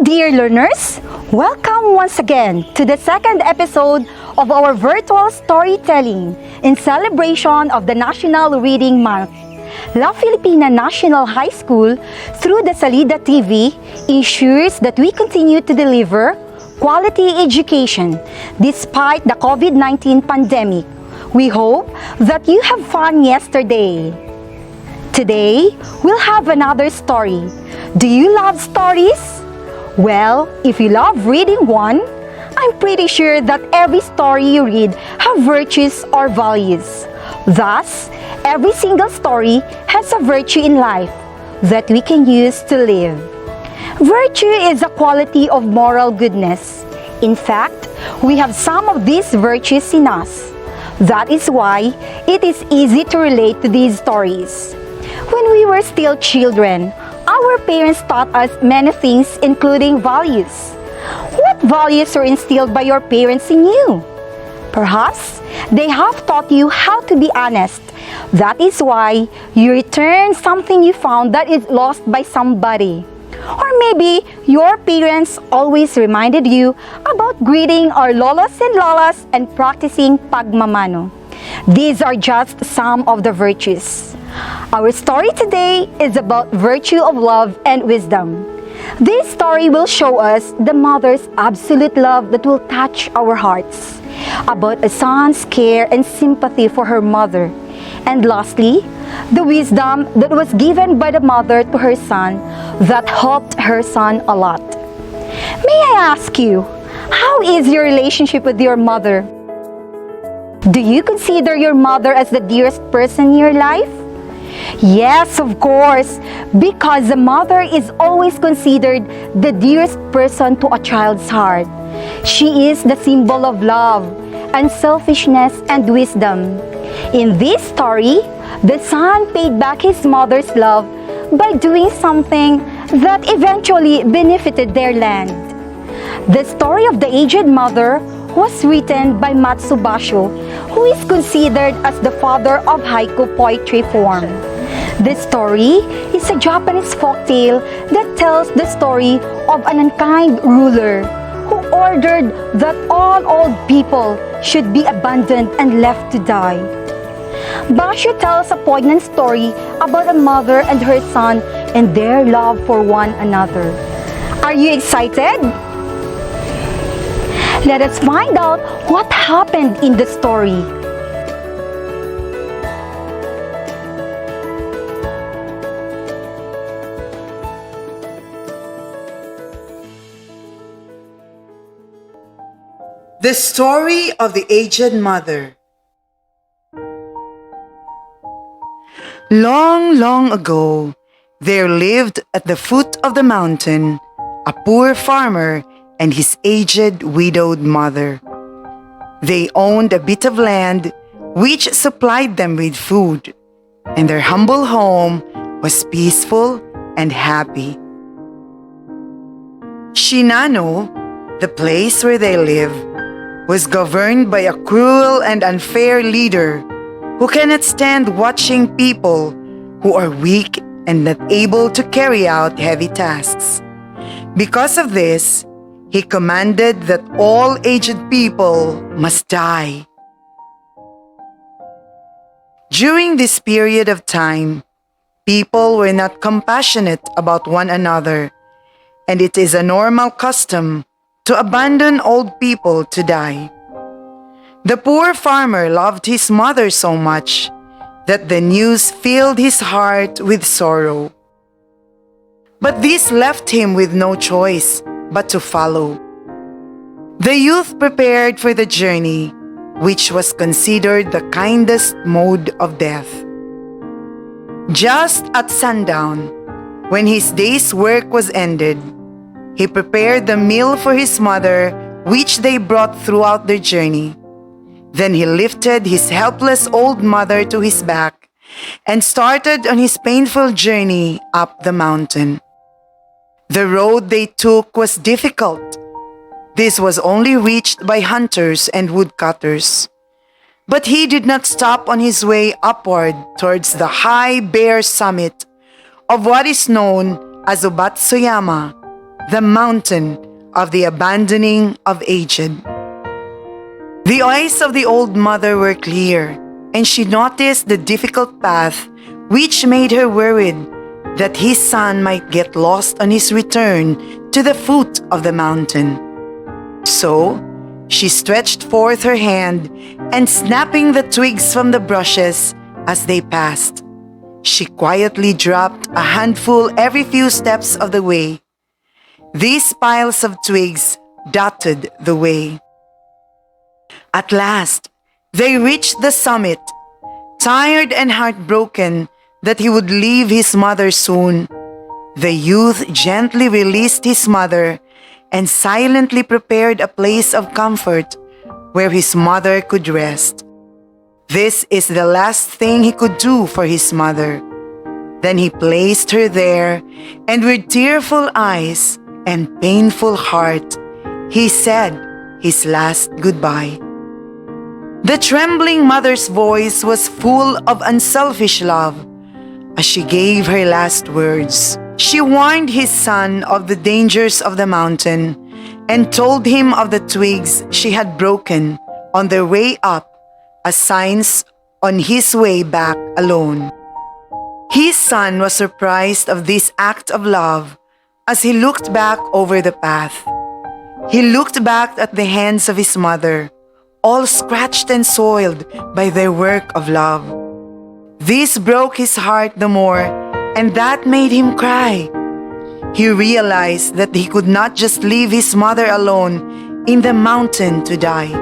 dear learners! Welcome once again to the second episode of our virtual storytelling in celebration of the National Reading Month. La Filipina National High School, through the Salida TV, ensures that we continue to deliver quality education despite the COVID-19 pandemic. We hope that you have fun yesterday. Today, we'll have another story. Do you love stories? Well, if you love reading one, I'm pretty sure that every story you read have virtues or values. Thus, every single story has a virtue in life that we can use to live. Virtue is a quality of moral goodness. In fact, we have some of these virtues in us. That is why it is easy to relate to these stories. When we were still children, our parents taught us many things, including values. What values were instilled by your parents in you? Perhaps they have taught you how to be honest. That is why you return something you found that is lost by somebody. Or maybe your parents always reminded you about greeting our lolos and lolas and practicing pagmamano. These are just some of the virtues. Our story today is about virtue of love and wisdom. This story will show us the mother's absolute love that will touch our hearts, about a son's care and sympathy for her mother, and lastly, the wisdom that was given by the mother to her son that helped her son a lot. May I ask you, how is your relationship with your mother? Do you consider your mother as the dearest person in your life? Yes, of course, because the mother is always considered the dearest person to a child's heart. She is the symbol of love, unselfishness, and wisdom. In this story, the son paid back his mother's love by doing something that eventually benefited their land. The story of the aged mother was written by Matsubasho, who is considered as the father of haiku poetry form. This story is a Japanese folktale that tells the story of an unkind ruler who ordered that all old people should be abandoned and left to die. Basho tells a poignant story about a mother and her son and their love for one another. Are you excited? Let us find out what happened in the story. The Story of the Aged Mother. Long, long ago, there lived at the foot of the mountain a poor farmer and his aged widowed mother. They owned a bit of land which supplied them with food, and their humble home was peaceful and happy. Shinano, the place where they live, was governed by a cruel and unfair leader who cannot stand watching people who are weak and not able to carry out heavy tasks. Because of this, he commanded that all aged people must die. During this period of time, people were not compassionate about one another, and it is a normal custom to abandon old people to die. The poor farmer loved his mother so much that the news filled his heart with sorrow. But this left him with no choice but to follow. The youth prepared for the journey, which was considered the kindest mode of death. Just at sundown, when his day's work was ended, he prepared the meal for his mother, which they brought throughout their journey. Then he lifted his helpless old mother to his back and started on his painful journey up the mountain. The road they took was difficult. This was only reached by hunters and woodcutters. But he did not stop on his way upward towards the high bare summit of what is known as Obatsuyama, the mountain of the abandoning of aged. The eyes of the old mother were clear, and she noticed the difficult path, which made her worried that his son might get lost on his return to the foot of the mountain. So, she stretched forth her hand and snapping the twigs from the bushes as they passed, she quietly dropped a handful every few steps of the way. These piles of twigs dotted the way. At last, they reached the summit. Tired and heartbroken that he would leave his mother soon, the youth gently released his mother and silently prepared a place of comfort where his mother could rest. This is the last thing he could do for his mother. Then he placed her there, and with tearful eyes and painful heart, he said his last goodbye. The trembling mother's voice was full of unselfish love. As she gave her last words, she warned his son of the dangers of the mountain and told him of the twigs she had broken on their way up as signs on his way back alone. His son was surprised of this act of love as he looked back over the path. He looked back at the hands of his mother, all scratched and soiled by their work of love. This broke his heart the more, and that made him cry. He realized that he could not just leave his mother alone in the mountain to die,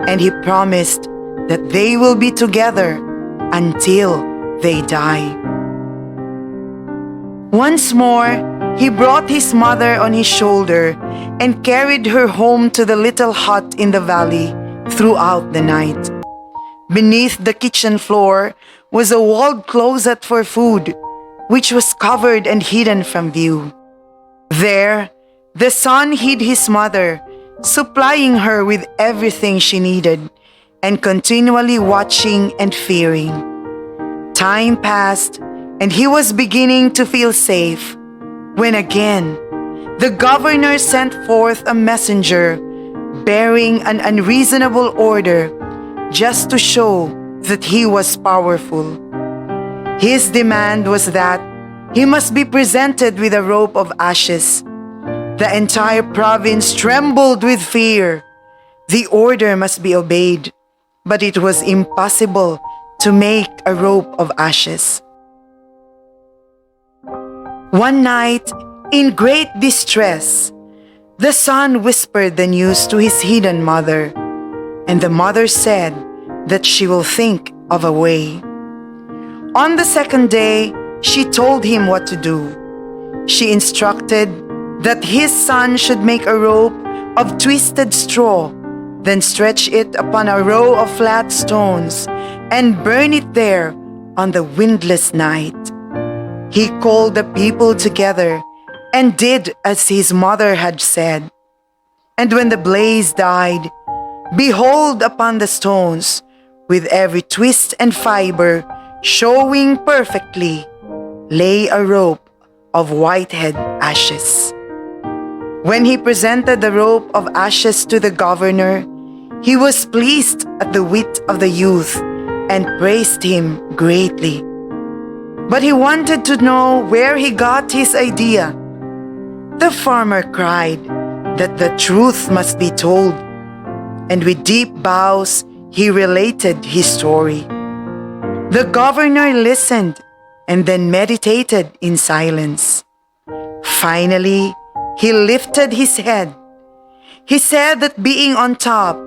and he promised that they will be together until they die. Once more, he brought his mother on his shoulder and carried her home to the little hut in the valley throughout the night. Beneath the kitchen floor was a walled closet for food, which was covered and hidden from view. There, the son hid his mother, supplying her with everything she needed, and continually watching and fearing. Time passed, and he was beginning to feel safe, when again, the governor sent forth a messenger bearing an unreasonable order just to show that he was powerful. His demand was that he must be presented with a rope of ashes. The entire province trembled with fear. The order must be obeyed, but it was impossible to make a rope of ashes. One night, in great distress, the son whispered the news to his hidden mother, and the mother said that she will think of a way. On the second day, she told him what to do. She instructed that his son should make a rope of twisted straw, then stretch it upon a row of flat stones and burn it there on the windless night. He called the people together and did as his mother had said. And when the blaze died, behold, upon the stones, with every twist and fiber showing perfectly, lay a rope of whitehead ashes. When he presented the rope of ashes to the governor, he was pleased at the wit of the youth and praised him greatly. But he wanted to know where he got his idea. The farmer cried that the truth must be told, and with deep bows he related his story. The governor listened and then meditated in silence. Finally, he lifted his head. He said that being on top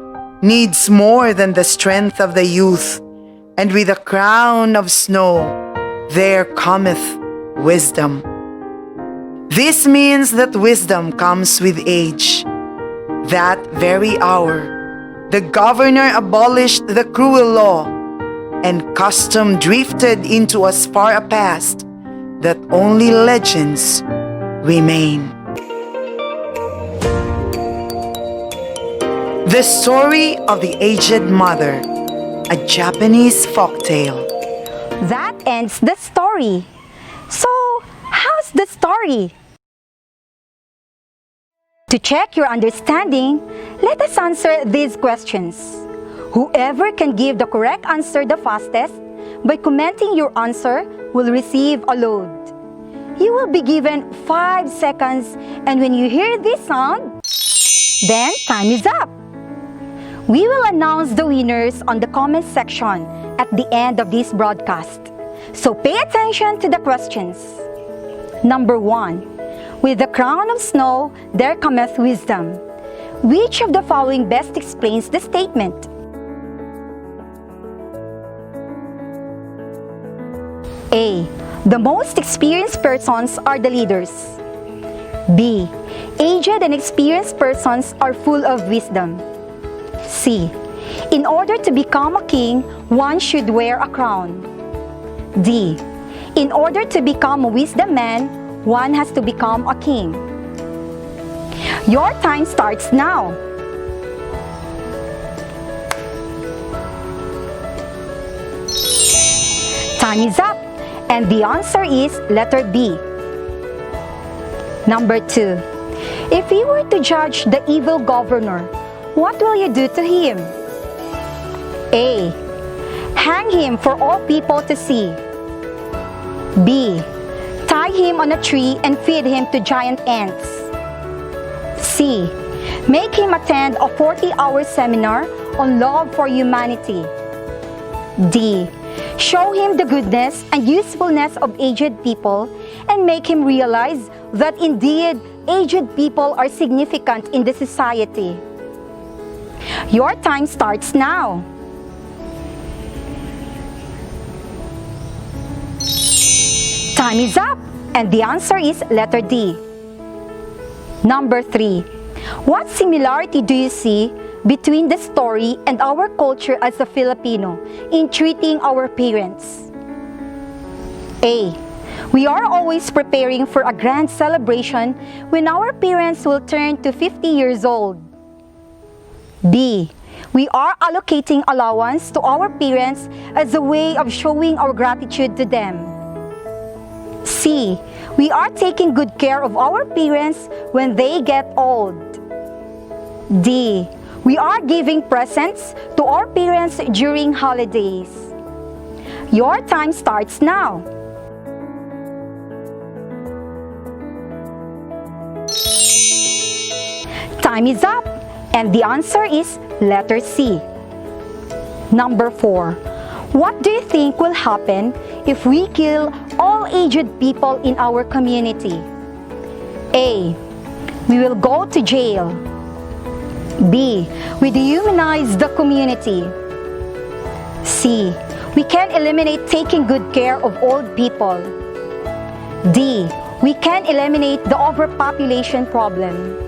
needs more than the strength of the youth, and with a crown of snow there cometh wisdom. This means that wisdom comes with age. That very hour, the governor abolished the cruel law, and custom drifted into as far a past that only legends remain. The Story of the Aged Mother, a Japanese folktale. That ends the story. So, how's the story? To check your understanding, let us answer these questions. Whoever can give the correct answer the fastest by commenting your answer will receive a load. You will be given 5 seconds, and when you hear this sound, then time is up. We will announce the winners on the comment section at the end of this broadcast. So pay attention to the questions. Number 1. With the crown of snow, there cometh wisdom. Which of the following best explains the statement? A. The most experienced persons are the leaders. B. Aged and experienced persons are full of wisdom. C. In order to become a king, one should wear a crown. D. In order to become a wisdom man, one has to become a king. Your time starts now. Time is up, and the answer is letter B. Number 2. If you were to judge the evil governor, what will you do to him? A. Hang him for all people to see. B. Tie him on a tree and feed him to giant ants. C. Make him attend a 40-hour seminar on love for humanity. D. Show him the goodness and usefulness of aged people and make him realize that indeed aged people are significant in the society. Your time starts now. Time is up, and the answer is letter D. Number 3. What similarity do you see between the story and our culture as a Filipino in treating our parents? A. We are always preparing for a grand celebration when our parents will turn to 50 years old. B. We are allocating allowance to our parents as a way of showing our gratitude to them. C. We are taking good care of our parents when they get old. D. We are giving presents to our parents during holidays. Your time starts now. Time is up, and the answer is letter C. Number 4. What do you think will happen if we kill all aged people in our community? A. We will go to jail. B. We dehumanize the community. C. We can eliminate taking good care of old people. D. We can eliminate the overpopulation problem.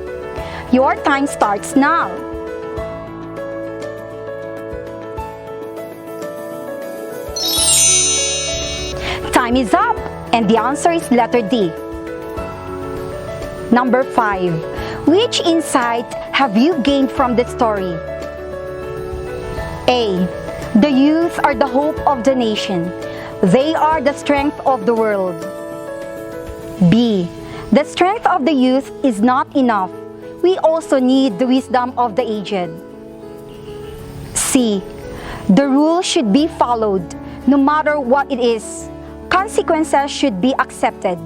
Your time starts now. Time is up, and the answer is letter D. Number 5. Which insight have you gained from the story? A. The youth are the hope of the nation. They are the strength of the world. B. The strength of the youth is not enough. We also need the wisdom of the aged. C. The rule should be followed, no matter what it is. Consequences should be accepted.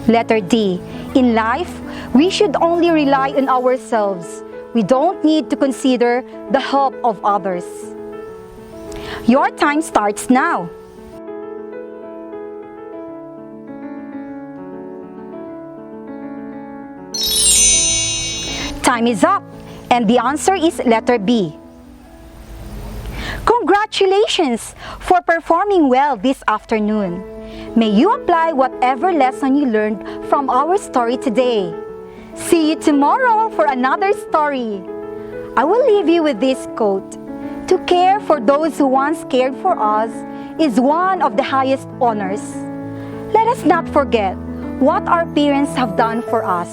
Letter D. In life, we should only rely on ourselves. We don't need to consider the help of others. Your time starts now. Time is up, and the answer is letter B. Congratulations for performing well this afternoon. May you apply whatever lesson you learned from our story today. See you tomorrow for another story. I will leave you with this quote. To care for those who once cared for us is one of the highest honors. Let us not forget what our parents have done for us,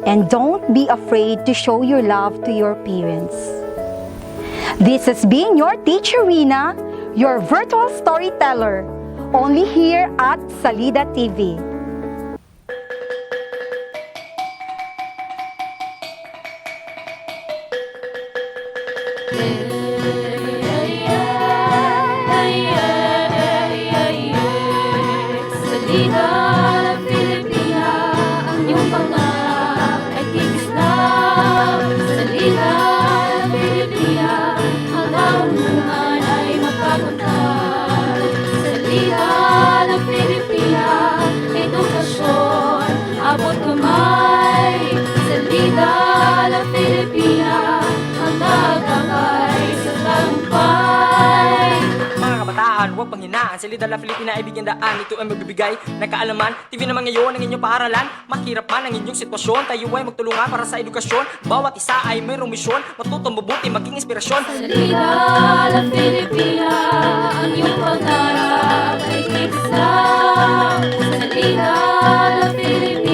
and don't be afraid to show your love to your parents. This has been your teacher Rina, your virtual storyteller, only here at Salida TV. Salida ng Pilipina, ang iyong pangarap ay kikislap. Salida ng Pilipina, ang launungan ay mapagpuntan. Salida ng Pilipina, edukasyon, abot kamay. Salida ng Pilipina, ang tagumpay sa tagumpay. Mga kabataan, huwag panghinaan. Salida la Filipina ay bigyan daan. Ito ay magbibigay ng kaalaman. TV naman ngayon ang inyong paaralan. Mahirap man ang inyong sitwasyon. Tayo ay magtulungan para sa edukasyon. Bawat isa ay mayroong misyon. Matutong mabuti, maging inspirasyon. Salida ng Pilipina, ang iyong pangarap ay kikislap. Salida ng Pilipina,